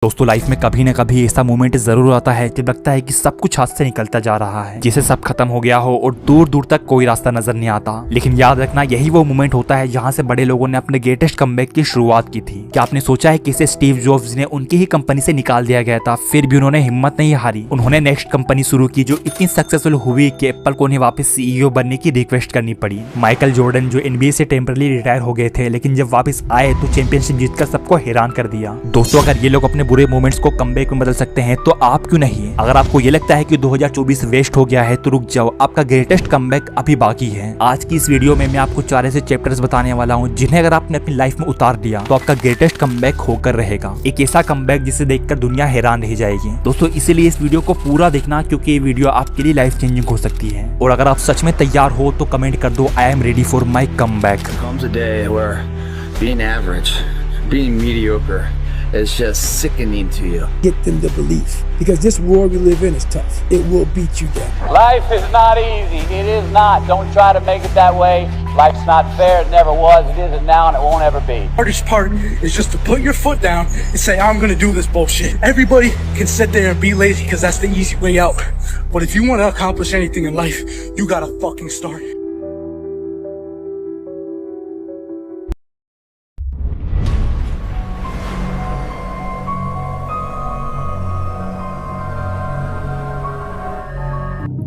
दोस्तों लाइफ में कभी न कभी ऐसा मोमेंट जरूर आता है जब लगता है कि सब कुछ हाथ से निकलता जा रहा है, जिसे सब खत्म हो गया हो और दूर दूर तक कोई रास्ता नजर नहीं आता। लेकिन याद रखना, यही वो मोमेंट होता है जहां से बड़े लोगों ने अपने ग्रेटेस्ट कमबैक की शुरुआत की थी। क्या आपने सोचा है कि इसे स्टीव जॉब्स ने उनकी ही कंपनी से निकाल दिया गया था, फिर भी उन्होंने हिम्मत नहीं हारी। उन्होंने नेक्स्ट कंपनी शुरू की जो इतनी सक्सेसफुल हुई कि एप्पल को उन्हें वापस सीईओ बनने की रिक्वेस्ट करनी पड़ी। माइकल जॉर्डन जो एनबीए से टेम्परली रिटायर हो गए थे, लेकिन जब वापस आए तो चैंपियनशिप जीतकर सबको हैरान कर दिया। दोस्तों अगर ये लोग अपने बुरे मोमेंट्स को कमबैक में बदल सकते हैं तो आप क्यों नहीं। अगर आपको ये लगता है कि 2024 वेस्ट हो गया है तो रुक जाओ, आपका ग्रेटेस्ट कमबैक अभी बाकी है। आज की इस वीडियो में मैं आपको 4 ऐसे चैप्टर्स बताने वाला हूँ जिन्हें अगर आपने अपनी लाइफ में उतार दिया तो आपका ग्रेटेस्ट कमबैक होकर रहेगा। एक ऐसा कमबैक जिसे देखकर दुनिया हैरान रह जाएगी। दोस्तों इसीलिए इस वीडियो को पूरा देखना, क्योंकि ये वीडियो आपके लिए लाइफ चेंजिंग हो सकती है। और अगर आप सच में तैयार हो तो कमेंट कर दो, I am ready for my comeback. It's just sickening to you. Get them the belief, because this world we live in is tough. It will beat you down. Life is not easy. It is not. Don't try to make it that way. Life's not fair. It never was. It isn't now, and it won't ever be. The hardest part is just to put your foot down and say, I'm gonna do this bullshit. Everybody can sit there and be lazy because that's the easy way out. But if you want to accomplish anything in life, you gotta fucking start.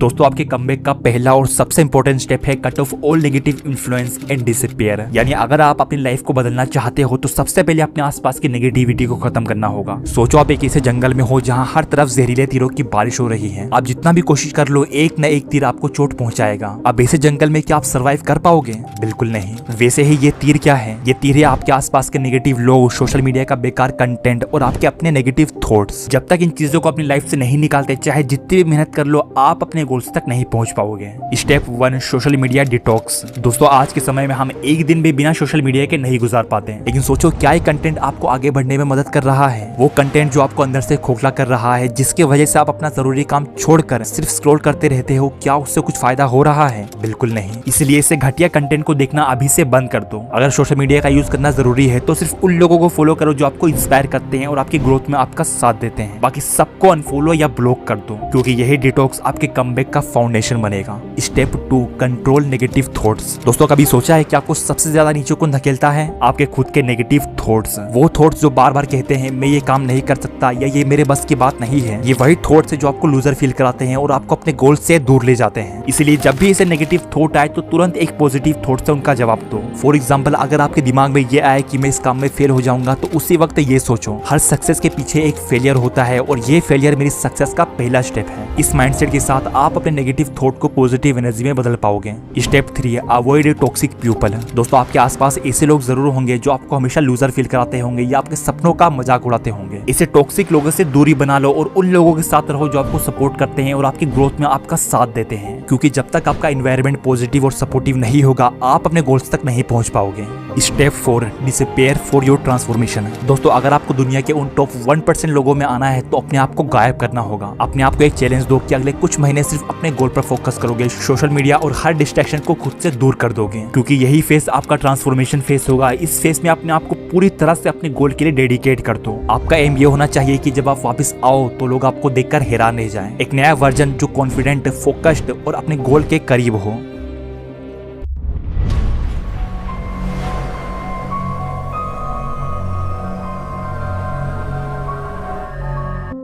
दोस्तों आपके comeback का पहला और सबसे important step है cut off all negative influence and disappear. यानी अगर आप अपनी लाइफ को बदलना चाहते हो तो सबसे पहले अपने आसपास की नेगेटिविटी को खत्म करना होगा। सोचो आप एक ऐसे जंगल में हो जहां हर तरफ जहरीले तीरों की बारिश हो रही है। आप जितना भी कोशिश कर लो, एक न एक तीर आपको चोट पहुंचाएगा। अब ऐसे जंगल में क्या आप सर्वाइव कर पाओगे? बिल्कुल नहीं। वैसे ही ये तीर क्या है? ये तीर है आपके आसपास के नेगेटिव लोग, सोशल मीडिया का बेकार कंटेंट और आपके अपने नेगेटिव थॉट्स। जब तक इन चीजों को अपनी लाइफ से नहीं निकालते, चाहे जितनी भी मेहनत कर लो, आप अपने गोल्स तक नहीं पहुंच पाओगे। Step 1, social media detox. दोस्तों आज के समय में हम एक दिन भी बिना सोशल मीडिया के नहीं गुजार पाते हैं, लेकिन सोचो क्या ये कंटेंट आपको आगे बढ़ने में मदद कर रहा है? वो कंटेंट जो आपको अंदर से खोखला कर रहा है, जिसकी वजह से आप अपना जरूरी काम छोड़कर सिर्फ स्क्रॉल करते रहते हो, क्या उससे कुछ फायदा हो रहा है? बिल्कुल नहीं। इसलिए इसे घटिया कंटेंट को देखना अभी से बंद कर दो। अगर सोशल मीडिया का यूज करना जरूरी है तो सिर्फ उन लोगों को फॉलो करो जो आपको इंस्पायर करते हैं और आपकी ग्रोथ में आपका साथ देते हैं। बाकी सबको अनफॉलो या ब्लॉक कर दो, क्योंकि यही डिटॉक्स आपके कमबैक का फाउंडेशन बनेगा। Step 2, control negative thoughts. दोस्तों कभी सोचा है कि आपको सबसे ज्यादा नीचे कौन धकेलता है? आपके खुद के नेगेटिव थॉट्स। वो थॉट्स जो बार बार कहते हैं मैं ये काम नहीं कर सकता या ये मेरे बस की बात नहीं है। ये वही थॉट्स है जो आपको लूजर फील कराते हैं और आपको अपने गोल से दूर ले जाते हैं। इसलिए जब भी ऐसे नेगेटिव थॉट आए तो तुरंत एक पॉजिटिव थॉट से उनका जवाब दो। फॉर एग्जाम्पल, अगर आपके दिमाग में ये आए कि मैं इस काम में फेल हो जाऊंगा, तो उसी वक्त ये सोचो हर सक्सेस के पीछे एक फेलियर होता है और ये फेलियर मेरी सक्सेस का पहला स्टेप है। इस माइंडसेट के साथ आप अपने नेगेटिव थॉट को पॉजिटिव एनर्जी में बदल पाओगे। Step 3, avoid toxic people. दोस्तों आपके आसपास ऐसे लोग जरूर होंगे जो आपको हमेशा लूजर फील कराते होंगे या आपके सपनों का मजाक उड़ाते होंगे। इसे टॉक्सिक लोगों से दूरी बना लो और उन लोगों के साथ रहो जो आपको सपोर्ट करते हैं और आपकी ग्रोथ में आपका साथ देते हैं, क्योंकि जब तक आपका एनवायरनमेंट पॉजिटिव और सपोर्टिव नहीं होगा, आप अपने गोल्स तक नहीं पहुंच पाओगे। Step 4, disappear for your transformation. दोस्तों अगर आपको दुनिया के उन टॉप 1% लोगों में आना है तो अपने आप को गायब करना होगा। अपने आप को एक चैलेंज दो कि अगले कुछ महीने सिर्फ अपने गोल पर फोकस करोगे, सोशल मीडिया और हर डिस्ट्रैक्शन को खुद से दूर कर दोगे, क्योंकि यही फेस आपका ट्रांसफॉर्मेशन फेस होगा। इस फेस में अपने आप को पूरी तरह से अपने गोल के लिए डेडिकेट कर दो। आपका एम ये होना चाहिए कि जब आप वापस आओ तो लोग आपको देखकर हैरान रह जाएं। एक नया वर्जन जो कॉन्फिडेंट, फोकस्ड और अपने गोल के करीब हो।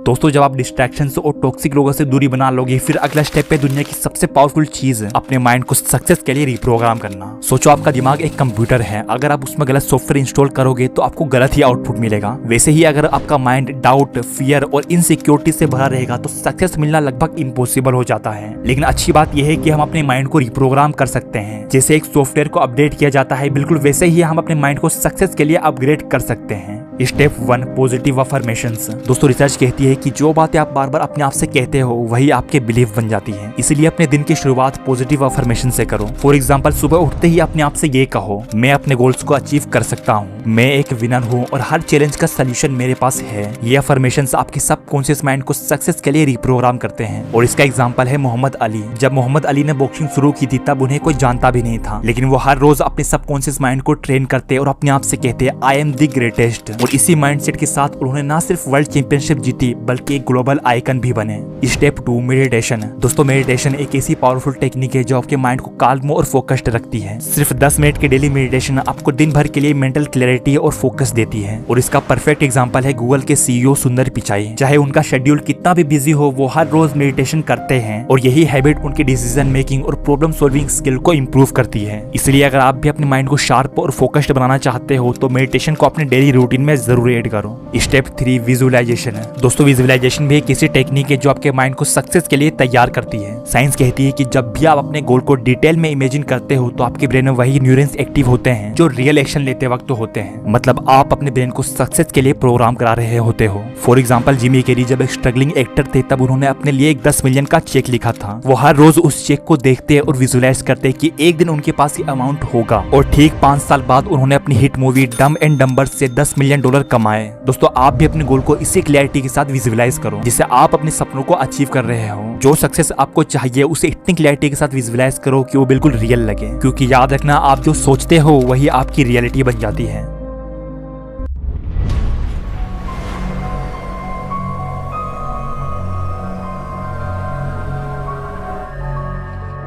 दोस्तों जब आप डिस्ट्रैक्शन और टॉक्सिक लोगों से दूरी बना लोगे, फिर अगला स्टेप है दुनिया की सबसे पावरफुल चीज है, अपने माइंड को सक्सेस के लिए रिप्रोग्राम करना। सोचो आपका दिमाग एक कंप्यूटर है, अगर आप उसमें गलत सॉफ्टवेयर इंस्टॉल करोगे तो आपको गलत ही आउटपुट मिलेगा। वैसे ही अगर आपका माइंड डाउट, फियर और इनसिक्योरिटी से भरा रहेगा तो सक्सेस मिलना लगभग इम्पॉसिबल हो जाता है। लेकिन अच्छी बात यह है कि हम अपने माइंड को रिप्रोग्राम कर सकते हैं। जैसे एक सॉफ्टवेयर को अपडेट किया जाता है, बिल्कुल वैसे ही हम अपने माइंड को सक्सेस के लिए अपग्रेड कर सकते हैं। Step 1, positive affirmations. दोस्तों रिसर्च कहती है कि जो बातें आप बार बार अपने आप से कहते हो वही आपके बिलीफ बन जाती हैं। इसीलिए अपने दिन की शुरुआत पॉजिटिव अफर्मेशन से करो। फॉर एग्जांपल, सुबह उठते ही अपने आप से ये कहो, मैं अपने गोल्स को अचीव कर सकता हूँ, मैं एक विनर हूँ और हर चैलेंज का सोल्यूशन मेरे पास है। ये अफर्मेशंस आपके सबकॉन्शियस माइंड को सक्सेस के लिए रिप्रोग्राम करते हैं। और इसका एग्जाम्पल है मोहम्मद अली। जब मोहम्मद अली ने बॉक्सिंग शुरू की थी तब उन्हें कोई जानता भी नहीं था, लेकिन वो हर रोज अपने सबकॉन्शियस माइंड को ट्रेन करते और अपने आप से कहते आई एम द ग्रेटेस्ट। और इसी माइंडसेट के साथ उन्होंने ना सिर्फ वर्ल्ड चैंपियनशिप जीती बल्कि एक ग्लोबल आइकन भी बने। Step 2 meditation. दोस्तों मेडिटेशन एक ऐसी पावरफुल टेक्निक है जो आपके माइंड को काल्म और फोकस्ड रखती है। सिर्फ 10 मिनट की डेली मेडिटेशन आपको दिन भर के लिए मेंटल क्लैरिटी और फोकस देती है और इसका परफेक्ट एग्जांपल है गूगल के सीईओ सुंदर पिचाई। चाहे उनका शेड्यूल कितना भी बिजी हो वो हर रोज मेडिटेशन करते हैं और यही हैबिट उनकी डिसीजन मेकिंग और प्रॉब्लम सॉल्विंग स्किल को इंप्रूव करती है। इसलिए अगर आप भी अपने माइंड को शार्प और फोकस्ड बनाना चाहते हो तो मेडिटेशन को अपने डेली रूटीन में जरूर ऐड करो। स्टेप 3 विजुअलाइजेशन है। दोस्तों विजुअलाइजेशन भी एक ऐसी टेक्निक है जो आपके माइंड को सक्सेस के लिए तैयार करती है। साइंस कहती है कि जब भी आप अपने गोल को डिटेल में इमेजिन करते हो तो आपके ब्रेन में वही न्यूरॉन्स एक्टिव होते हैं जो रियल एक्शन लेते वक्त होते हैं। मतलब आप अपने ब्रेन को सक्सेस के लिए प्रोग्राम करा रहे होते हो। फॉर एग्जाम्पल जिमी कैरी जब एक स्ट्रगलिंग एक्टर थे तब उन्होंने अपने लिए एक 10 मिलियन का चेक लिखा था। वो हर रोज उस चेक को देखते और विजुअलाइज करते कि एक दिन उनके पास ये अमाउंट होगा और ठीक 5 साल बाद उन्होंने अपनी हिट मूवी डम एंड डम्बर से $10 मिलियन कमाए। दोस्तों आप भी अपने गोल को इसी क्लैरिटी के साथ विजुअलाइज करो जिससे आप अपने सपनों को अचीव कर रहे हो। जो सक्सेस आपको चाहिए उसे इतनी क्लैरिटी के साथ विजुअलाइज करो कि वो बिल्कुल रियल लगे, क्योंकि याद रखना आप जो सोचते हो वही आपकी रियलिटी बन जाती है।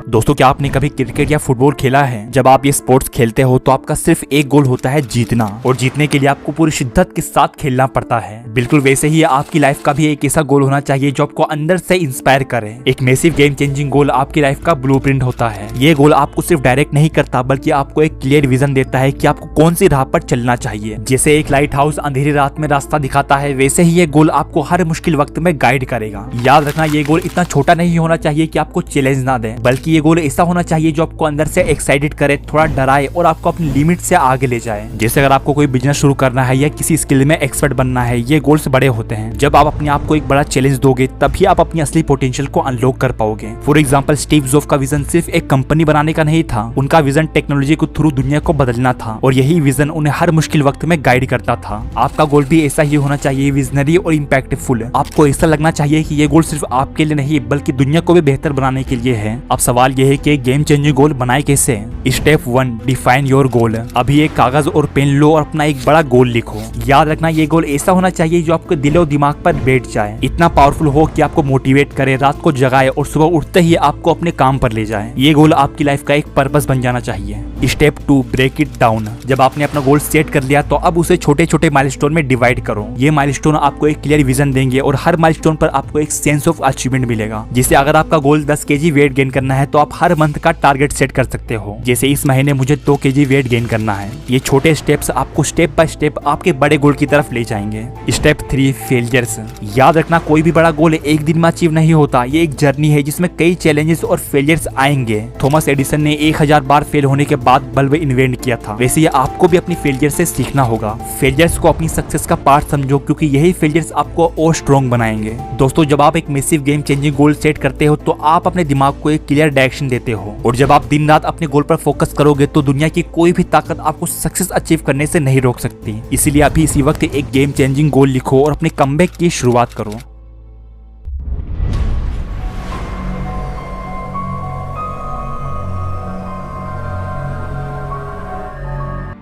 दोस्तों क्या आपने कभी क्रिकेट या फुटबॉल खेला है? जब आप ये स्पोर्ट्स खेलते हो तो आपका सिर्फ एक गोल होता है जीतना, और जीतने के लिए आपको पूरी शिद्दत के साथ खेलना पड़ता है। बिल्कुल वैसे ही आपकी लाइफ का भी एक ऐसा गोल होना चाहिए जो आपको अंदर से इंस्पायर करे। एक मैसिव गेम चेंजिंग गोल आपकी लाइफ का ब्लूप्रिंट होता है। ये गोल आपको सिर्फ डायरेक्ट नहीं करता बल्कि आपको एक क्लियर विजन देता है कि आपको कौन सी राह पर चलना चाहिए। जैसे एक लाइट हाउस अंधेरी रात में रास्ता दिखाता है वैसे ही ये गोल आपको हर मुश्किल वक्त में गाइड करेगा। याद रखना ये गोल इतना छोटा नहीं होना चाहिए कि आपको चैलेंज ना दे, बल्कि गोल ऐसा होना चाहिए जो आपको अंदर से एक्साइटेड करे, थोड़ा डराए और आपको अपनी लिमिट से आगे ले जाए। जैसे अगर आपको कोई बिजनेस शुरू करना है या किसी स्किल में एक्सपर्ट बनना है, ये गोल्स बड़े होते हैं। जब आप अपने आप को एक बड़ा चैलेंज दोगे तभी आप अपनी असली पोटेंशियल को अनलॉक कर पाओगे। फॉर एग्जांपल स्टीव जॉब्स का विजन सिर्फ एक कंपनी बनाने का नहीं था, उनका विजन टेक्नोलॉजी को थ्रू दुनिया को बदलना था और यही विजन उन्हें हर मुश्किल वक्त में गाइड करता था। आपका गोल भी ऐसा ही होना चाहिए, विजनरी और इम्पैक्टफुल। आपको ऐसा लगना चाहिए कि ये गोल सिर्फ आपके लिए नहीं बल्कि दुनिया को भी बेहतर बनाने के लिए है। अब सवाल यह है कि गेम चेंजिंग गोल बनाए कैसे? Step 1 define your goal. अभी एक कागज और पेन लो और अपना एक बड़ा गोल लिखो। याद रखना ये गोल ऐसा होना चाहिए जो आपके दिल और दिमाग पर बैठ जाए, इतना पावरफुल हो कि आपको मोटिवेट करे, रात को जगाए और सुबह उठते ही आपको अपने काम पर ले जाए। ये गोल आपकी लाइफ का एक पर्पस बन जाना चाहिए। Step 2 break it down. जब आपने अपना गोल सेट कर लिया तो अब उसे छोटे छोटे माइलस्टोन में डिवाइड करो। ये माइलस्टोन आपको एक क्लियर विजन देंगे और हर माइलस्टोन पर आपको एक सेंस ऑफ अचीवमेंट मिलेगा। जिससे अगर आपका गोल 10 kg वेट गेन करना है तो आप हर मंथ का टारगेट सेट कर सकते हो। जैसे इस महीने मुझे 2 kg वेट गेन करना है। ये छोटे स्टेप्स आपको स्टेप बाय स्टेप आपके बड़े गोल की तरफ ले जाएंगे। Step 3 failures. याद रखना कोई भी बड़ा गोल एक दिन में अचीव नहीं होता, ये एक जर्नी है जिसमें कई चैलेंजेस और फेलियर्स आएंगे। थॉमस एडिसन ने 1000 बार फेल होने के बाद बल्ब इन्वेंट किया था, वैसे ही आपको भी अपनी फेलियर से सीखना होगा। फेलियर्स को अपनी सक्सेस का पार्ट समझो क्योंकि यही फेलियर्स आपको और स्ट्रॉन्ग बनाएंगे। दोस्तों जब आप एक massive game changing goal set करते हो तो आप अपने दिमाग को एक क्लियर डायरेक्शन देते हो, और जब आप दिन रात अपने गोल पर फोकस करोगे तो दुनिया की कोई भी ताकत आपको सक्सेस अचीव करने से नहीं रोक सकती। इसीलिए अभी इसी वक्त एक गेम चेंजिंग गोल लिखो और अपने कमबैक की शुरुआत करो।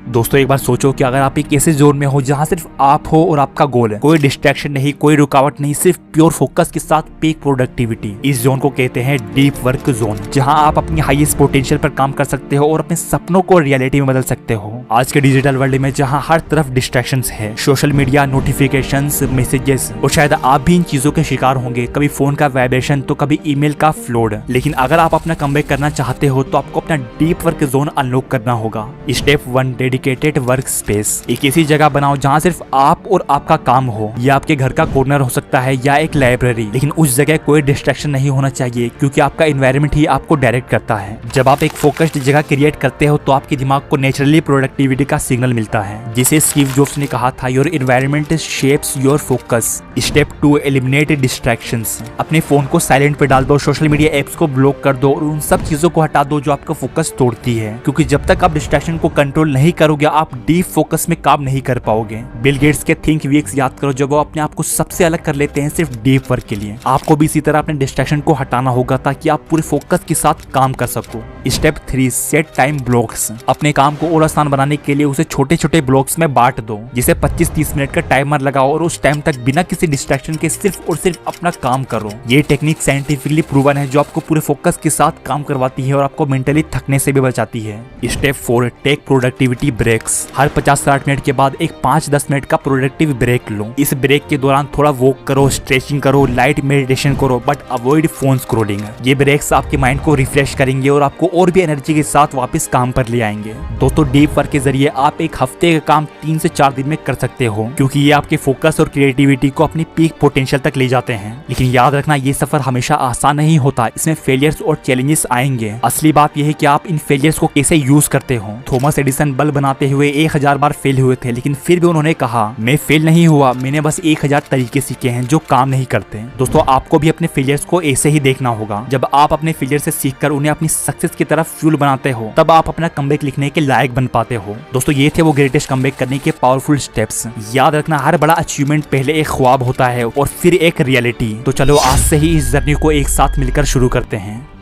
दोस्तों एक बार सोचो कि अगर आप एक ऐसे जोन में हो जहां सिर्फ आप हो और आपका गोल है, कोई डिस्ट्रैक्शन नहीं, कोई रुकावट नहीं, सिर्फ प्योर फोकस के साथ पीक प्रोडक्टिविटी। इस जोन को कहते हैं डीप वर्क जोन, जहां आप अपनी हाईएस्ट पोटेंशियल पर काम कर सकते हो और अपने सपनों को रियलिटी में बदल सकते हो। आज के डिजिटल वर्ल्ड में जहां हर तरफ डिस्ट्रैक्शंस है, सोशल मीडिया, नोटिफिकेशंस, मैसेजेस, और शायद आप भी इन चीजों के शिकार होंगे, कभी फोन का वाइब्रेशन तो कभी ईमेल का फ्लोड। लेकिन अगर आप अपना कमबैक करना चाहते हो तो आपको अपना डीप वर्क जोन अनलॉक करना होगा। Step 1 dedicated work space. एक ऐसी जगह बनाओ जहां सिर्फ आप और आपका काम हो। यह आपके घर का कॉर्नर हो सकता है या एक लाइब्रेरी, लेकिन उस जगह कोई डिस्ट्रैक्शन नहीं होना चाहिए क्योंकि आपका एनवायरनमेंट ही आपको डायरेक्ट करता है। जब आप एक फोकस्ड जगह क्रिएट करते हो तो आपके दिमाग को नेचुरली प्रोडक्टिविटी का सिग्नल मिलता है, जिसे स्टीव जॉब्स ने कहा था, your environment shapes your focus. Step 2 eliminate distractions. अपने फोन को साइलेंट पे डाल दो, सोशल मीडिया एप्स को ब्लॉक कर दो और उन सब चीजों को हटा दो जो आपका फोकस तोड़ती है, क्योंकि जब तक आप डिस्ट्रैक्शन को कंट्रोल नहीं करोगे करोगे आप डीप फोकस में काम नहीं कर पाओगे। बिल गेट्स के थिंक वीक्स याद करो जब वो अपने आप को सबसे अलग कर लेते हैं सिर्फ डीप वर्क के लिए। आपको भी इसी तरह अपने डिस्ट्रैक्शन को हटाना होगा ताकि आप पूरे फोकस के साथ काम कर सको। Step 3, set time blocks. अपने काम को और आसान बनाने के लिए उसे छोटे छोटे ब्लॉक्स में बांट दो, जिसे 25-30 मिनट का टाइमर लगाओ और उस टाइम तक बिना किसी डिस्ट्रैक्शन के सिर्फ और सिर्फ अपना काम करो। ये टेक्निक साइंटिफिकली प्रूवन है जो आपको पूरे फोकस के साथ काम करवाती है और आपको मेंटली थकने से भी बचाती है। Step 4, take productivity breaks. हर 50-60 मिनट के बाद एक 5-10 मिनट का प्रोडक्टिव ब्रेक लो। इस ब्रेक के दौरान थोड़ा वॉक करो, स्ट्रेचिंग करो, लाइट मेडिटेशन करो, बट अवॉइड फोन स्क्रॉलिंग। ये ब्रेक्स आपके माइंड को रिफ्रेश करेंगे और आपको और भी एनर्जी के साथ वापस काम पर ले आएंगे। दोस्तों डीप वर्क के जरिए आप एक हफ्ते का काम 3 से 4 दिन में कर सकते हो, क्योंकि ये आपके फोकस और क्रिएटिविटी को अपनी पीक पोटेंशियल तक ले जाते हैं। लेकिन याद रखना ये सफर हमेशा आसान नहीं होता, इसमें फेलियर्स और चैलेंजेस आएंगे। असली बात यह है कि आप इन फेलियर्स को कैसे यूज करते हो। थॉमस एडिसन बल्ब बनाते हुए 1000 बार फेल हुए थे, लेकिन फिर भी उन्होंने कहा मैं फेल नहीं हुआ, मैंने बस 1000 तरीके सीखे हैं जो काम नहीं करते। दोस्तों आपको भी अपने फेलियर्स को ऐसे ही देखना होगा। जब आप अपने फेलियर से सीखकर उन्हें अपनी सक्सेस की तरफ फ्यूल बनाते हो, तब आप अपना कमबैक लिखने के लायक बन पाते हो। दोस्तों ये थे वो ग्रेटेस्ट कमबैक करने के पावरफुल स्टेप्स। याद रखना हर बड़ा अचीवमेंट पहले एक ख्वाब होता है और फिर एक रियलिटी। तो चलो आज से ही इस जर्नी को एक साथ मिलकर शुरू करते हैं।